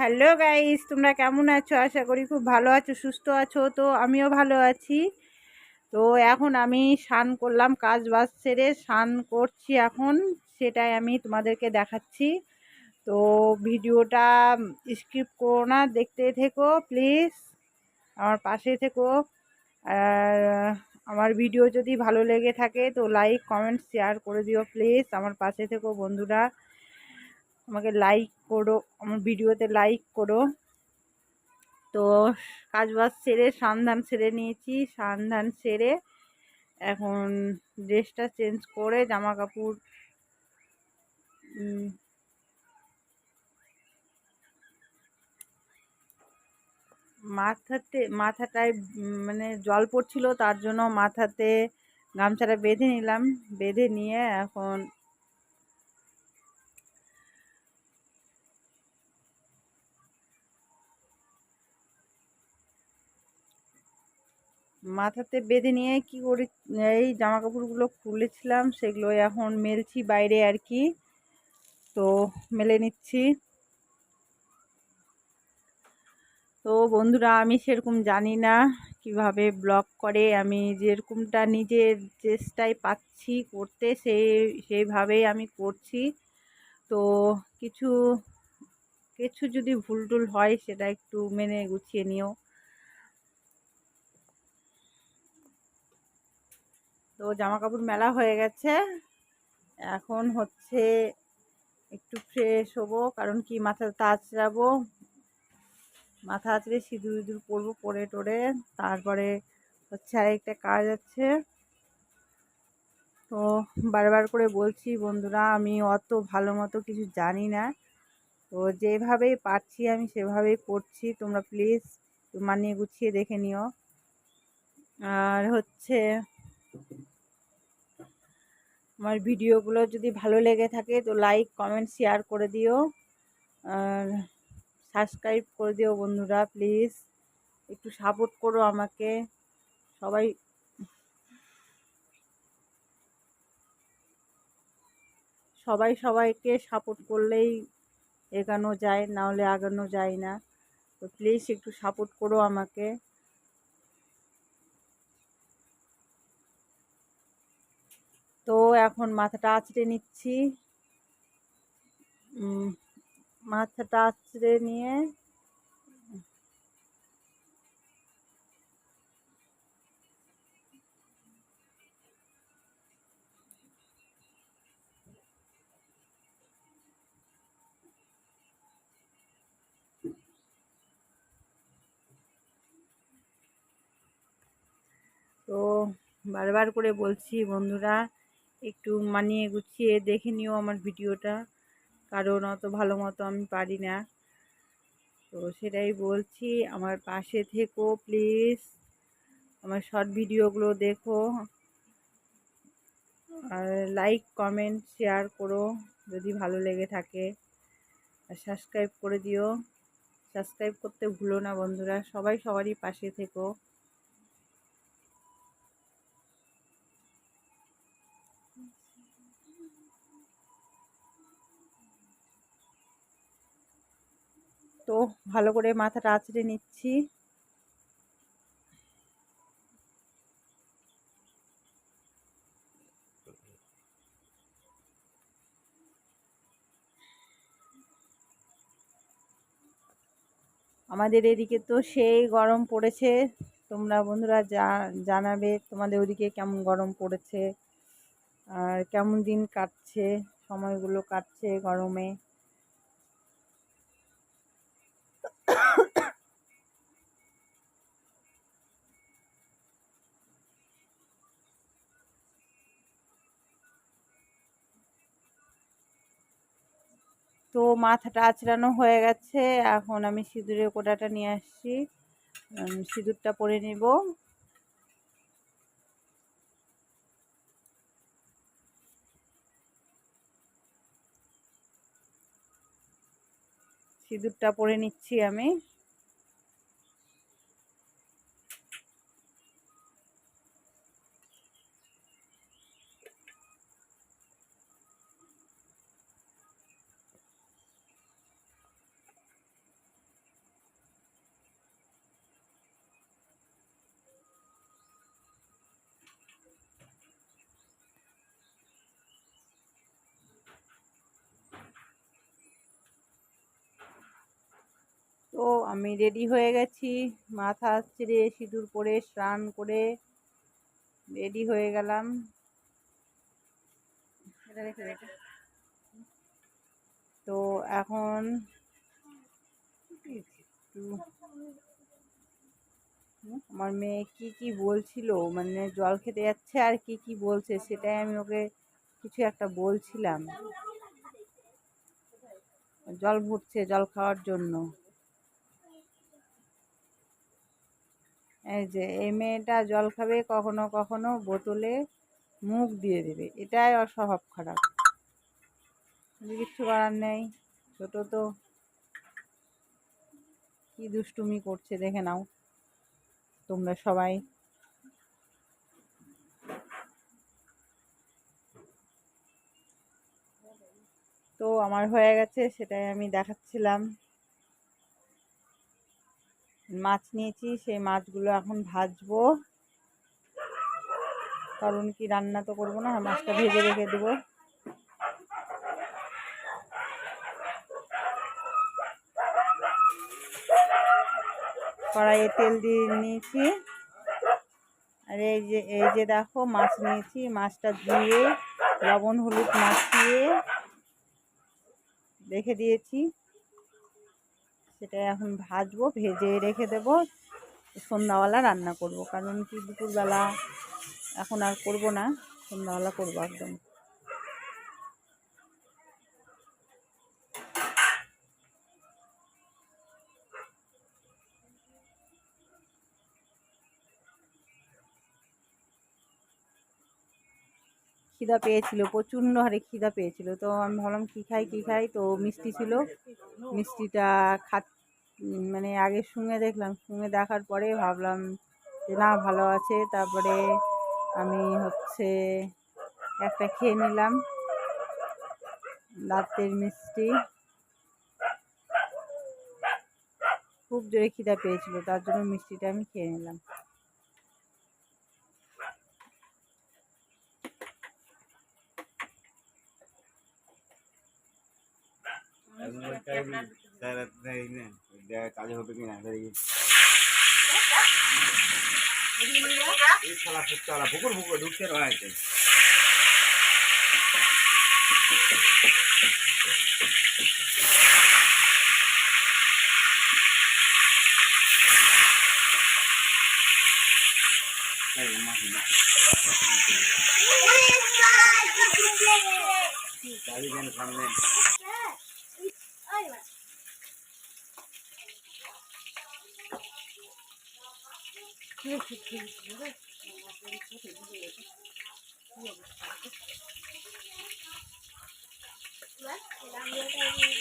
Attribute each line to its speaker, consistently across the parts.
Speaker 1: Hello guys, তোমরা কেমন আছো? আশা করি খুব ভালো আছো, সুস্থ আছো। তো আমিও ভালো আছি। তো এখন আমি স্নান করলাম, কাজ বাজ সেরে স্নান করছি এখন, সেটাই আমি তোমাদেরকে দেখাচ্ছি। তো ভিডিওটা স্কিপ করো না, দেখতে থেকো প্লিজ, আমার পাশে থেকো। আর আমার ভিডিও যদি ভালো লেগে থাকে তো লাইক কমেন্ট শেয়ার করে দিও প্লিজ। আমার পাশে থেকো বন্ধুরা, আমাকে লাইক করো, আমার ভিডিওতে লাইক করো। তো কাজ বাজ সেরে স্নান সেরে নিয়েছি, স্নান সেরে এখন ড্রেসটা চেঞ্জ করে জামা কাপড় মাথাটায় মানে জল পড়ছিল, তার জন্য মাথাতে গামছাটা বেঁধে নিলাম। বেঁধে নিয়ে এখন মাথাতে বেঁধে নিয়ে কি করি, এই জামা কাপড়গুলো খুলেছিলাম সেগুলো এখন মেলছি বাইরে আর কি। তো মেলে নিচ্ছি। তো বন্ধুরা, আমি সেরকম জানি না কিভাবে ব্লগ করে। আমি যেরকমটা নিজের চেষ্টায় পাচ্ছি করতে, সেইভাবেই আমি করছি। তো কিছু কিছু যদি ভুল টুল হয় সেটা একটু মেনে গুছিয়ে নিও। তো জামা কাপড় মেলা হয়ে গেছে, এখন হচ্ছে একটু ফ্রেশ হবো, কারণ কি মাথাটা আঁচড়াবো, মাথা আঁচড়ে সিঁদুর ইঁদুর পরবো, পরে টোরে তারপরে হচ্ছে আরেকটা কাজ আছে। তো বারবার করে বলছি বন্ধুরা, আমি অত ভালো মতো কিছু জানি না। তো যেভাবেই পারছি আমি সেভাবেই করছি, তোমরা প্লিজ মানিয়ে গুছিয়ে দেখে নিও। আর হচ্ছে আমার ভিডিওগুলো যদি ভালো লেগে থাকে তো লাইক কমেন্ট শেয়ার করে দিও, আর সাবস্ক্রাইব করে দিও বন্ধুরা প্লিজ। একটু সাপোর্ট করো আমাকে সবাই। সবাইকে সাপোর্ট করলেই এগানো যায়, না হলে আগানো যায় না। তো প্লিজ একটু সাপোর্ট করো আমাকে। তো এখন মাথাটা আঁচড়ে নিচ্ছি, মাথাটা আঁচড়ে নিয়ে তো বারবার করে বলছি বন্ধুরা, একটু মানিয়ে গুছিয়ে দেখে নিও আমার ভিডিওটা, কারণ অত ভালো মতো আমি পারি না। তো সেটাই বলছি, আমার পাশে থেকো প্লিজ, আমার শর্ট ভিডিওগুলো দেখো, আর লাইক কমেন্ট শেয়ার করো যদি ভালো লেগে থাকে, আর সাবস্ক্রাইব করে দিও। সাবস্ক্রাইব করতে ভুলো না বন্ধুরা, সবাই সবারই পাশে থেকো। তো ভালো করে মাথাটা আঁচড়ে নিচ্ছি। আমাদের এদিকে তো সেই গরম পড়েছে, তোমরা বন্ধুরা জানাবে তোমাদের ওদিকে কেমন গরম পড়েছে, আর কেমন দিন কাটছে, সময়গুলো কাটছে গরমে। তো মাথাটা আঁচড়ানো হয়ে গেছে, এখন আমি সিঁদুরের কোটাটা নিয়ে আসছি, সিঁদুরটা পরে নিব। সিঁদুরটা পরে নিচ্ছি আমি। তো আমি রেডি হয়ে গেছি, মাথা ছেড়ে সিঁদুর পরে স্নান করে রেডি হয়ে গেলাম। তো এখন আমার মেয়ে কি বলছিল, মানে জল খেতে যাচ্ছে আর কি বলছে সেটাই আমি ওকে কিছু একটা বলছিলাম। জল ভরছে জল খাওয়ার জন্য। এই যে এই মেয়েটা জল খাবে, কখনো কখনো বোতলে মুখ দিয়ে দেবে, এটাই ওর স্বভাব খারাপ। কিচ্ছু করার নেই, ছোট তো। কি দুষ্টুমি করছে দেখে নাও তোমরা সবাই। তো আমার হয়ে গেছে, সেটাই আমি দেখাচ্ছিলাম। মাছ নিয়েছি, সেই মাছগুলো এখন ভাজবো, কারণ কি রান্না তো করবো না, মাছটা ভেজে রেখে দেবো। কড়াইয়ে তেল দিয়ে নিয়েছি, আর এই যে দেখো মাছ নিয়েছি, মাছটা ধুয়ে লবণ হলুদ মাখিয়ে রেখে দিয়েছি। সেটা এখন ভাজবো, ভেজে রেখে দেবো, সন্ধ্যাবেলা রান্না করব। কারণ কি দুপুরবেলা এখন আর করব না, সন্ধ্যাবেলা করবো একদম। খিদা পেয়েছিল, প্রচণ্ড হারে খিদা পেয়েছিল। তো আমি ভাবলাম কী খাই, তো মিষ্টি ছিল, মিষ্টিটা মানে আগে শুঙে দেখলাম, শুঙে দেখার পরে ভাবলাম যে না ভালো আছে। তারপরে আমি একটা খেয়ে নিলাম দাঁতের মিষ্টি। খুব জোরে খিদা পেয়েছিল, তার জন্য মিষ্টিটা আমি খেয়ে নিলাম।
Speaker 2: কাজে হবে কিনা পুকুর পুকুর ঢুকতে রয়েছে। সামনে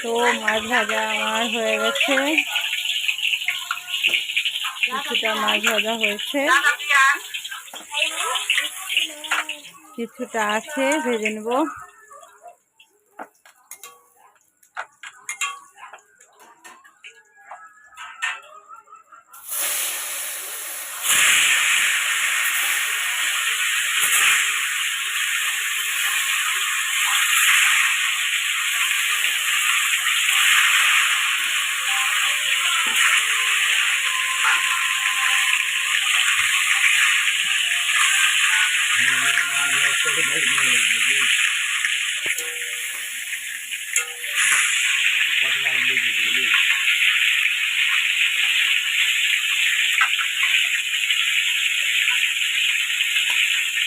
Speaker 1: তো মাছ ভাজা আমার হয়ে গেছে, কিছুটা মাছ ভাজা হয়েছে, কিছুটা আছে, ভেজে নেব।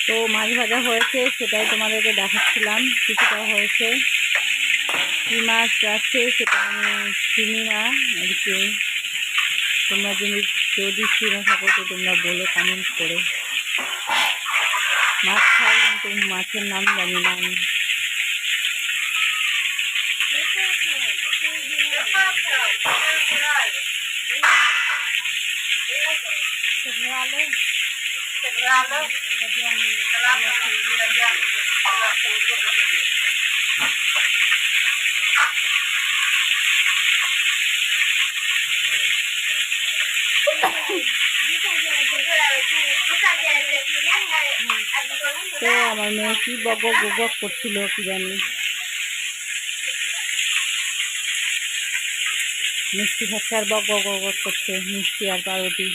Speaker 1: তো মাছ ভাজা হয়েছে, সেটাই তোমাদেরকে দেখাচ্ছিলাম। কিছুটা হয়েছে, কী মাছ আছে সেটা আমি চিনি না আর কি। তোমরা যদি চিনে থাকো তো তোমরা বলো কমেন্ট করে। মাছ খাই কিন্তু মাছের নাম জানি না আমি। তো আমার মেয়ে কি বক বক করছিল কি জানি। মিষ্টি খাচ্ছে আর বক বক বক বক করছে, মিষ্টি আর পাউরুটি।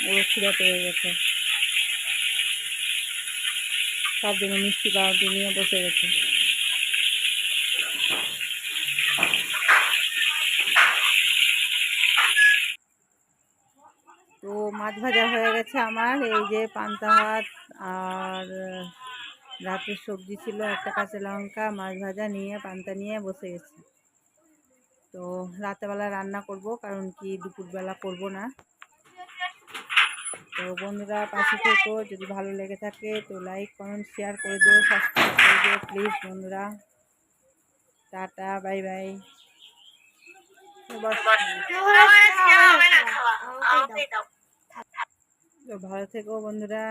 Speaker 1: ওর খিদে পেয়ে গেছে, সব জন্য মিষ্টি পাউরুটি নিয়ে বসে গেছে। তো মাছ ভাজা হয়ে গেছে আমার, এই যে পান্তা ভাত আর রাতের সবজি ছিল, একটা কাঁচা লঙ্কা, মাছ ভাজা নিয়ে পান্তা নিয়ে বসে গেছি। তো রাতেবেলা রান্না করব, কারণ কি দুপুরবেলা করব না। তো বন্ধুরা পাশে থেকো, যদি ভালো লেগে থাকে তো লাইক কমেন্ট শেয়ার করে দিও, সাবস্ক্রাইব করে দিও প্লিজ বন্ধুরা। Tata, bye bye. তো ভালো থেকো বন্ধুরা।